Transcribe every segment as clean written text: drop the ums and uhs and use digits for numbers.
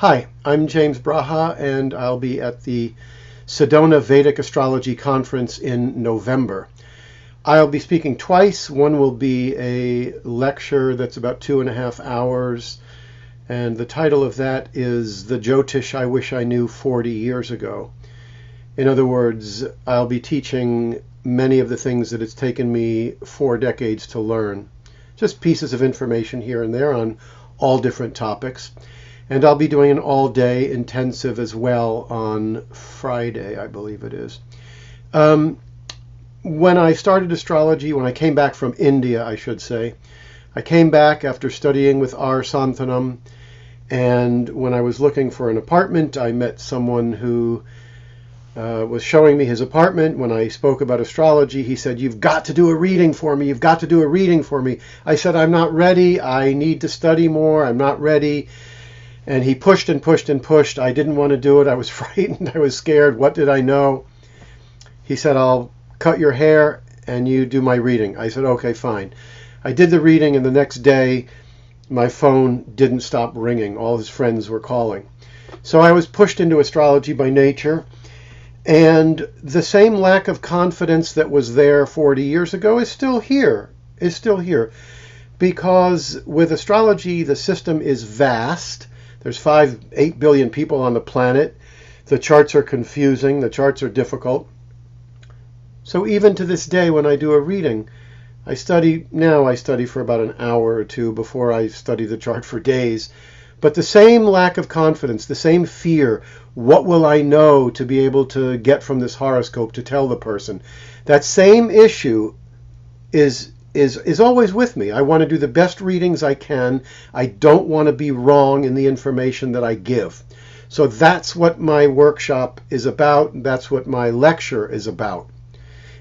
Hi, I'm James Braha, and I'll be at the Sedona Vedic Astrology Conference in November. I'll be speaking twice. One will be a lecture that's about 2.5 hours, and the title of that is The Jyotish I Wish I Knew 40 Years Ago. In other words, I'll be teaching many of the things that it's taken me 4 decades to learn. Just pieces of information here and there on all different topics. And I'll be doing an all-day intensive as well on Friday, I believe it is. When I started astrology, when I came back from India, I should say, I came back after studying with R. Santhanam, and when I was looking for an apartment, I met someone who was showing me his apartment. When I spoke about astrology, he said, "You've got to do a reading for me. You've got to do a reading for me." I said, "I'm not ready. I need to study more. I'm not ready." And he pushed and pushed and pushed. I didn't want to do it. I was frightened. I was scared. What did I know? He said, "I'll cut your hair and you do my reading." I said, "Okay, fine." I did the reading, and the next day my phone didn't stop ringing. All his friends were calling. So I was pushed into astrology by nature. And the same lack of confidence that was there 40 years ago is still here. Because with astrology, the system is vast. There's 8 billion people on the planet. The charts are confusing. The charts are difficult. So even to this day, when I do a reading, I study for about an hour or two before I study the chart for days. But the same lack of confidence, the same fear, what will I know to be able to get from this horoscope to tell the person? That same issue is always with me. I want to do the best readings I can. I don't want to be wrong in the information that I give. So that's what my workshop is about. That's what my lecture is about.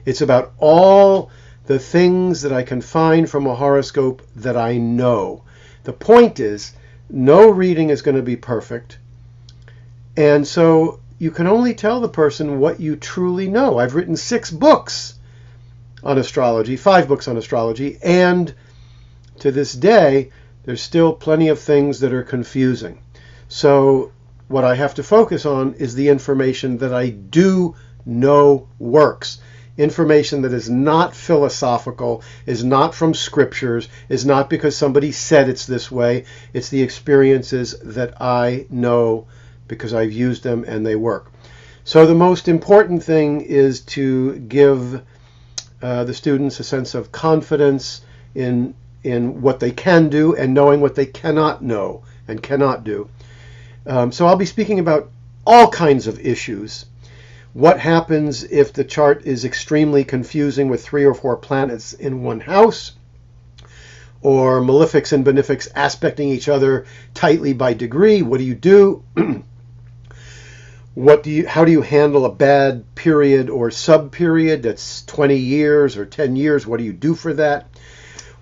It's about all the things that I can find from a horoscope that I know. The point is, no reading is going to be perfect. And so you can only tell the person what you truly know. I've written 6 books on astrology, 5 books on astrology, and to this day, there's still plenty of things that are confusing. So what I have to focus on is the information that I do know works. Information that is not philosophical, is not from scriptures, is not because somebody said it's this way. It's the experiences that I know because I've used them and they work. So the most important thing is to give the students a sense of confidence in what they can do and knowing what they cannot know and cannot do. So I'll be speaking about all kinds of issues. What happens if the chart is extremely confusing with 3 or 4 planets in one house, or malefics and benefics aspecting each other tightly by degree? What do you do? How do you handle a bad period or sub-period that's 20 years or 10 years? What do you do for that?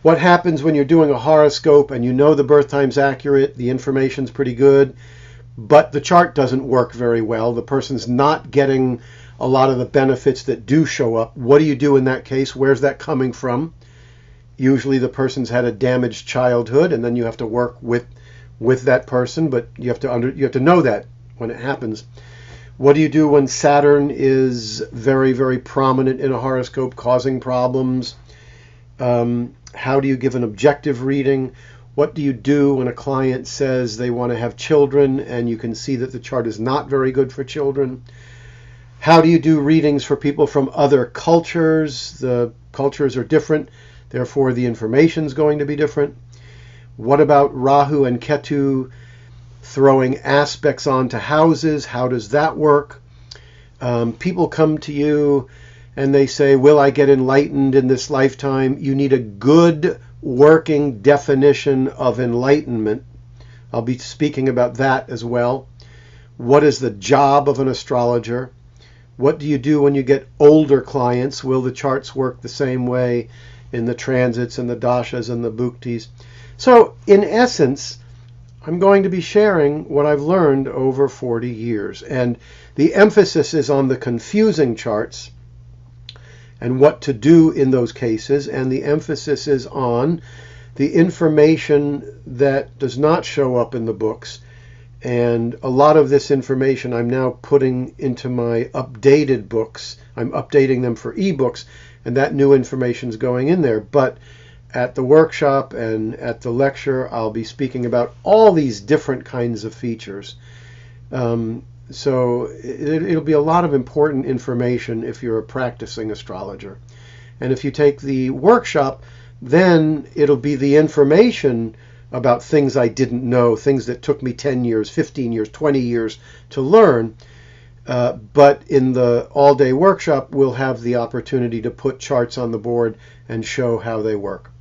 What happens when you're doing a horoscope and you know the birth time's accurate, the information's pretty good, but the chart doesn't work very well? The person's not getting a lot of the benefits that do show up. What do you do in that case? Where's that coming from? Usually the person's had a damaged childhood, and then you have to work with that person, but you have to know that when it happens. What do you do when Saturn is very, very prominent in a horoscope, causing problems? How do you give an objective reading? What do you do when a client says they want to have children and you can see that the chart is not very good for children? How do you do readings for people from other cultures? The cultures are different, therefore the information is going to be different. What about Rahu and Ketu throwing aspects onto houses? How does that work? People come to you and they say, "Will I get enlightened in this lifetime?" You need a good working definition of enlightenment. I'll be speaking about that as well. What is the job of an astrologer? What do you do when you get older clients? Will the charts work the same way in the transits and the dashas and the bhuktis? So in essence, I'm going to be sharing what I've learned over 40 years. And the emphasis is on the confusing charts and what to do in those cases, and the emphasis is on the information that does not show up in the books And a lot of this information I'm now putting into my updated books. I'm updating them for ebooks, and that new information is going in there. But at the workshop and at the lecture, I'll be speaking about all these different kinds of features. So it'll be a lot of important information if you're a practicing astrologer. And if you take the workshop, then it'll be the information about things I didn't know, things that took me 10 years, 15 years, 20 years to learn. But in the all-day workshop, we'll have the opportunity to put charts on the board and show how they work.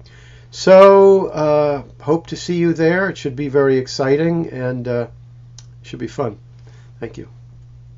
So hope to see you there. It should be very exciting and should be fun. Thank you.